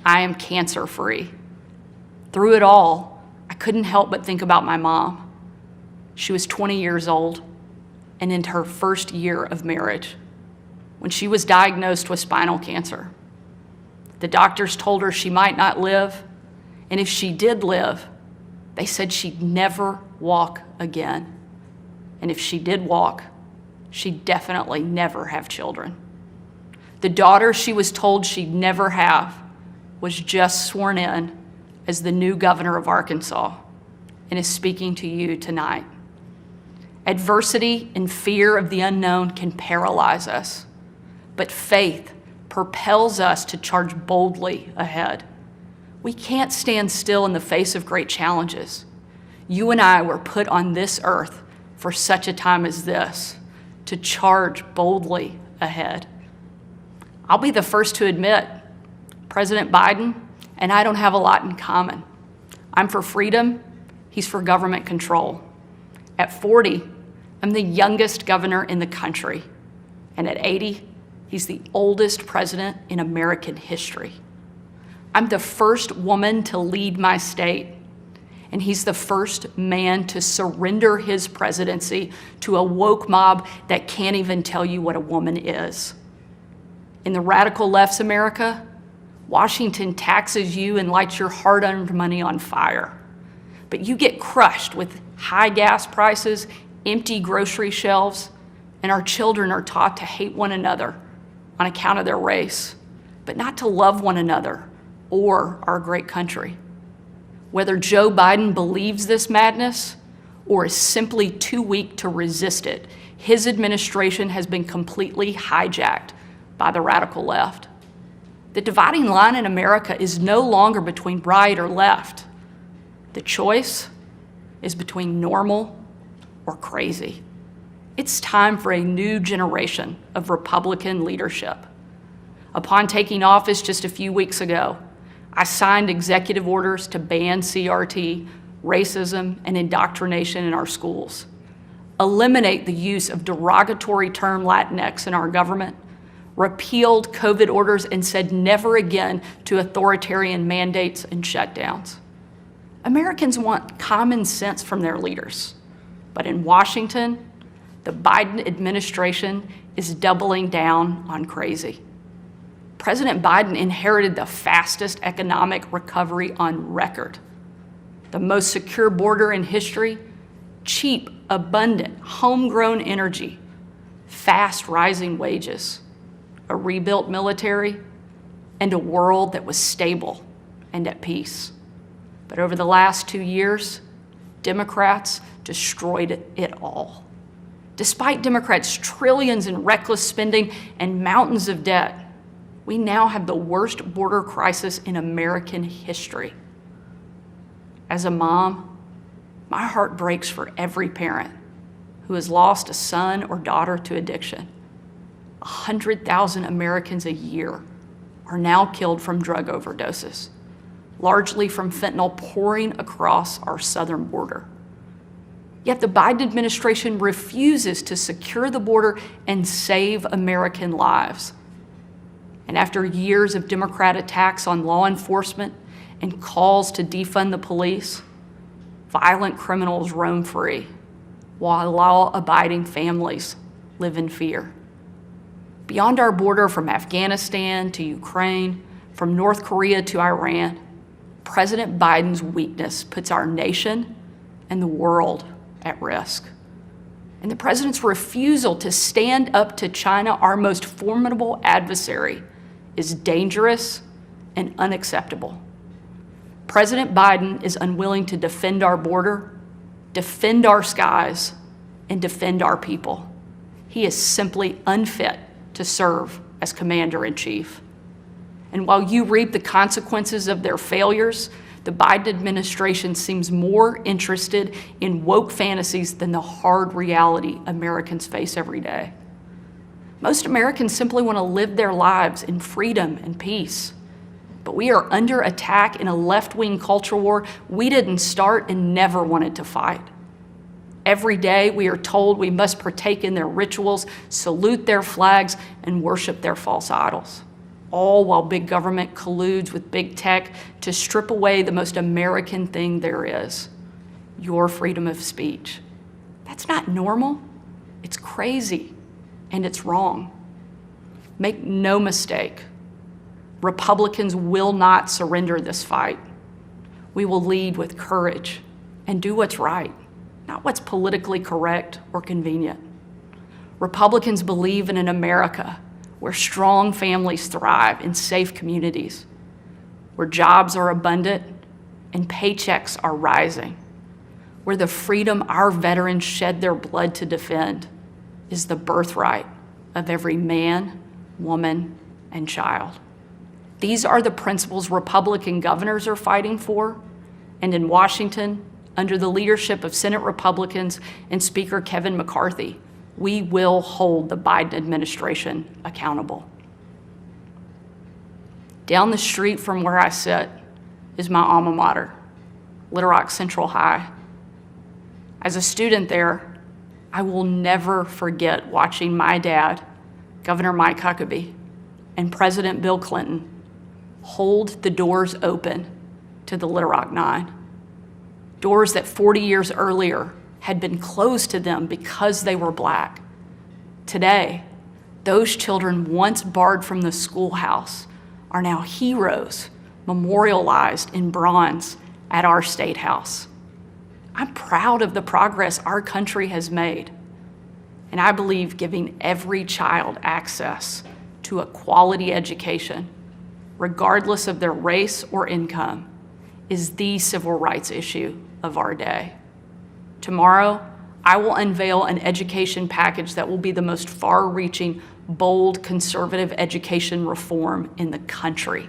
I am cancer-free. Through it all, I couldn't help but think about my mom. She was 20 years old and in her first year of marriage when she was diagnosed with spinal cancer. The doctors told her she might not live, and if she did live, they said she'd never walk again. And if she did walk, she'd definitely never have children. The daughter she was told she'd never have was just sworn in as the new governor of Arkansas and is speaking to you tonight. Adversity and fear of the unknown can paralyze us, but faith propels us to charge boldly ahead. We can't stand still in the face of great challenges. You and I were put on this earth for such a time as this, to charge boldly ahead. I'll be the first to admit, President Biden and I don't have a lot in common. I'm for freedom, he's for government control. At 40, I'm the youngest governor in the country. And at 80, he's the oldest president in American history. I'm the first woman to lead my state, and he's the first man to surrender his presidency to a woke mob that can't even tell you what a woman is. In the radical left's America, Washington taxes you and lights your hard-earned money on fire. But you get crushed with high gas prices, empty grocery shelves, and our children are taught to hate one another on account of their race, but not to love one another or our great country. Whether Joe Biden believes this madness or is simply too weak to resist it, his administration has been completely hijacked by the radical left. The dividing line in America is no longer between right or left. The choice is between normal or crazy. It's time for a new generation of Republican leadership. Upon taking office just a few weeks ago, I signed executive orders to ban CRT, racism, and indoctrination in our schools, eliminate the use of derogatory term Latinx in our government, repealed COVID orders, and said never again to authoritarian mandates and shutdowns. Americans want common sense from their leaders, but in Washington, the Biden administration is doubling down on crazy. President Biden inherited the fastest economic recovery on record, the most secure border in history, cheap, abundant, homegrown energy, fast rising wages, a rebuilt military, and a world that was stable and at peace. But over the last 2 years, Democrats destroyed it all. Despite Democrats' trillions in reckless spending and mountains of debt, we now have the worst border crisis in American history. As a mom, my heart breaks for every parent who has lost a son or daughter to addiction. 100,000 Americans a year are now killed from drug overdoses, largely from fentanyl pouring across our southern border. Yet the Biden administration refuses to secure the border and save American lives. And after years of Democrat attacks on law enforcement and calls to defund the police, violent criminals roam free, while law-abiding families live in fear. Beyond our border, from Afghanistan to Ukraine, from North Korea to Iran, President Biden's weakness puts our nation and the world at risk. And the president's refusal to stand up to China, our most formidable adversary, is dangerous and unacceptable. President Biden is unwilling to defend our border, defend our skies, and defend our people. He is simply unfit to serve as commander-in-chief. And while you reap the consequences of their failures, the Biden administration seems more interested in woke fantasies than the hard reality Americans face every day. Most Americans simply want to live their lives in freedom and peace. But we are under attack in a left-wing culture war we didn't start and never wanted to fight. Every day we are told we must partake in their rituals, salute their flags, and worship their false idols. all while big government colludes with big tech to strip away the most American thing there is, your freedom of speech. That's not normal. It's crazy, and it's wrong. Make no mistake, Republicans will not surrender this fight. We will lead with courage and do what's right, not what's politically correct or convenient. Republicans believe in an America where strong families thrive in safe communities, where jobs are abundant and paychecks are rising, where the freedom our veterans shed their blood to defend is the birthright of every man, woman, and child. These are the principles Republican governors are fighting for, and in Washington, under the leadership of Senate Republicans and Speaker Kevin McCarthy, we will hold the Biden administration accountable. Down the street from where I sit is my alma mater, Little Rock Central High. As a student there, I will never forget watching my dad, Governor Mike Huckabee, and President Bill Clinton hold the doors open to the Little Rock Nine. Doors that 40 years earlier had been closed to them because they were Black. Today, those children once barred from the schoolhouse are now heroes memorialized in bronze at our State House. I'm proud of the progress our country has made, and I believe giving every child access to a quality education, regardless of their race or income, is the civil rights issue of our day. Tomorrow, I will unveil an education package that will be the most far-reaching, bold, conservative education reform in the country.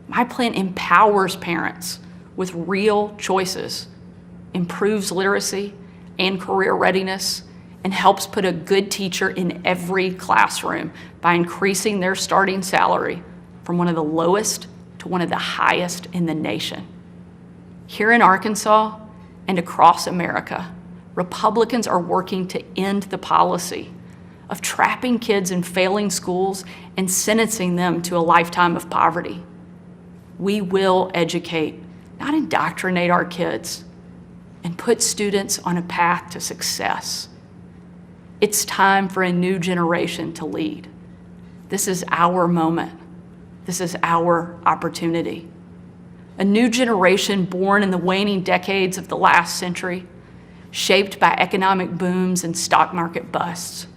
My plan empowers parents with real choices, improves literacy and career readiness, and helps put a good teacher in every classroom by increasing their starting salary from one of the lowest to one of the highest in the nation. Here in Arkansas and across America, Republicans are working to end the policy of trapping kids in failing schools and sentencing them to a lifetime of poverty. We will educate, not indoctrinate our kids, and put students on a path to success. It's time for a new generation to lead. This is our moment. This is our opportunity. A new generation born in the waning decades of the last century, shaped by economic booms and stock market busts,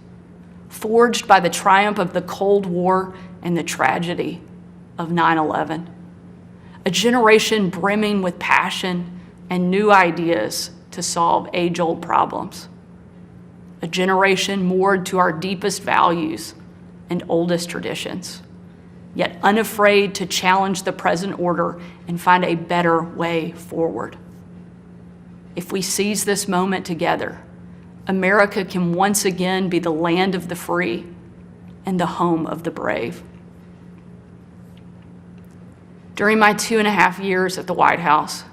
forged by the triumph of the Cold War and the tragedy of 9/11. A generation brimming with passion and new ideas to solve age-old problems. A generation moored to our deepest values and oldest traditions, yet unafraid to challenge the present order and find a better way forward. If we seize this moment together, America can once again be the land of the free and the home of the brave. During my 2.5 years at the White House,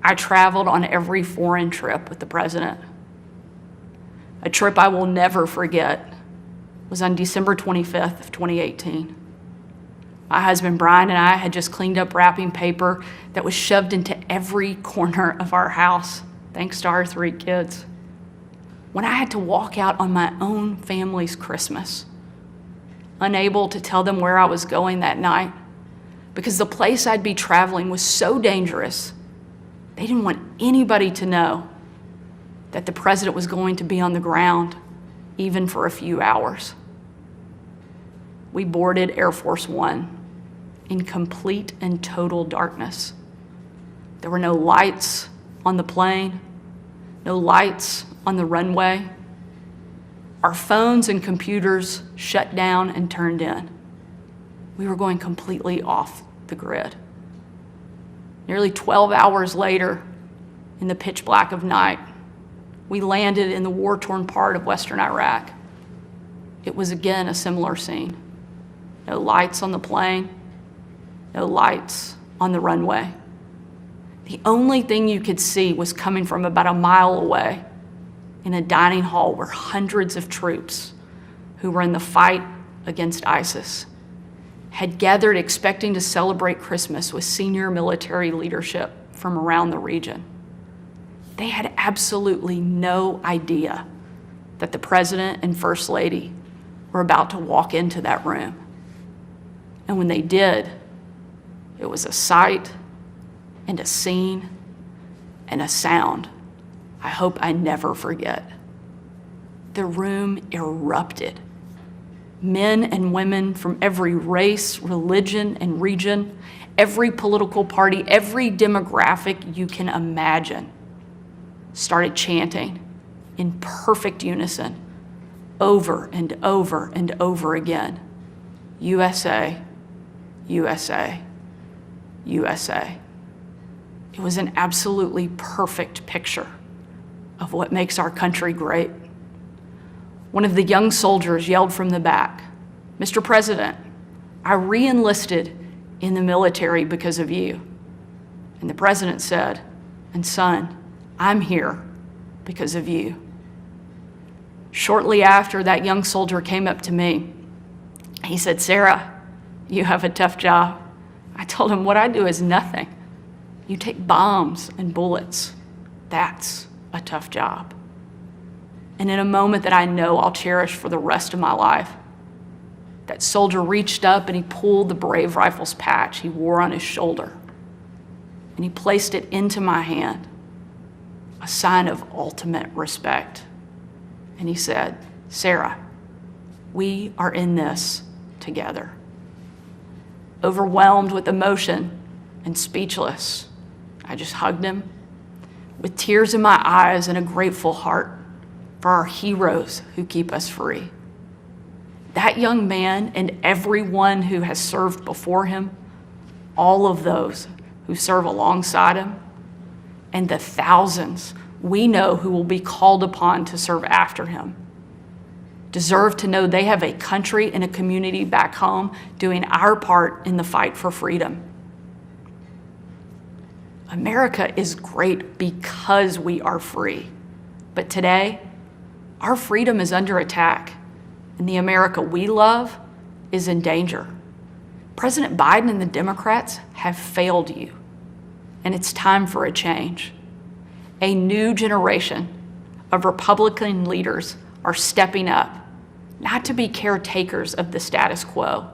I traveled on every foreign trip with the president. A trip I will never forget was on December 25th of 2018. My husband Brian and I had just cleaned up wrapping paper that was shoved into every corner of our house, thanks to our 3 kids, when I had to walk out on my own family's Christmas, unable to tell them where I was going that night because the place I'd be traveling was so dangerous. They didn't want anybody to know that the president was going to be on the ground, even for a few hours. We boarded Air Force One in complete and total darkness. There were no lights on the plane, no lights on the runway. Our phones and computers shut down and turned in. We were going completely off the grid. Nearly 12 hours later, in the pitch black of night, we landed in the war-torn part of Western Iraq. It was again a similar scene. No lights on the plane, no lights on the runway. The only thing you could see was coming from about a mile away in a dining hall where hundreds of troops who were in the fight against ISIS had gathered expecting to celebrate Christmas with senior military leadership from around the region. They had absolutely no idea that the President and First Lady were about to walk into that room. And when they did, it was a sight and a scene and a sound I hope I never forget. The room erupted. Men and women from every race, religion, and region, every political party, every demographic you can imagine, started chanting in perfect unison over and over and over again, USA, USA, USA. It was an absolutely perfect picture of what makes our country great. One of the young soldiers yelled from the back, "Mr. President, I re-enlisted in the military because of you." And the president said, "And son, I'm here because of you." Shortly after, that young soldier came up to me. He said, "Sarah, you have a tough job." I told him, "What I do is nothing. You take bombs and bullets. That's a tough job." And in a moment that I know I'll cherish for the rest of my life, that soldier reached up and he pulled the Brave Rifles patch he wore on his shoulder, and he placed it into my hand, a sign of ultimate respect. And he said, "Sarah, we are in this together." Overwhelmed with emotion and speechless, I just hugged him with tears in my eyes and a grateful heart for our heroes who keep us free. That young man and everyone who has served before him, all of those who serve alongside him, and the thousands we know who will be called upon to serve after him, deserve to know they have a country and a community back home doing our part in the fight for freedom. America is great because we are free. But today, our freedom is under attack, and the America we love is in danger. President Biden and the Democrats have failed you, and it's time for a change. A new generation of Republican leaders are stepping up, not to be caretakers of the status quo,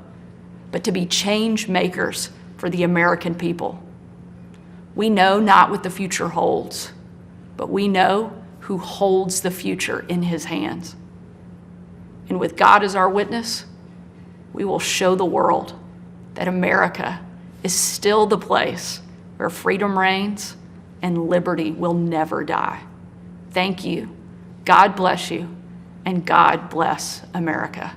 but to be change makers for the American people. We know not what the future holds, but we know who holds the future in his hands. And with God as our witness, we will show the world that America is still the place where freedom reigns and liberty will never die. Thank you. God bless you, and God bless America.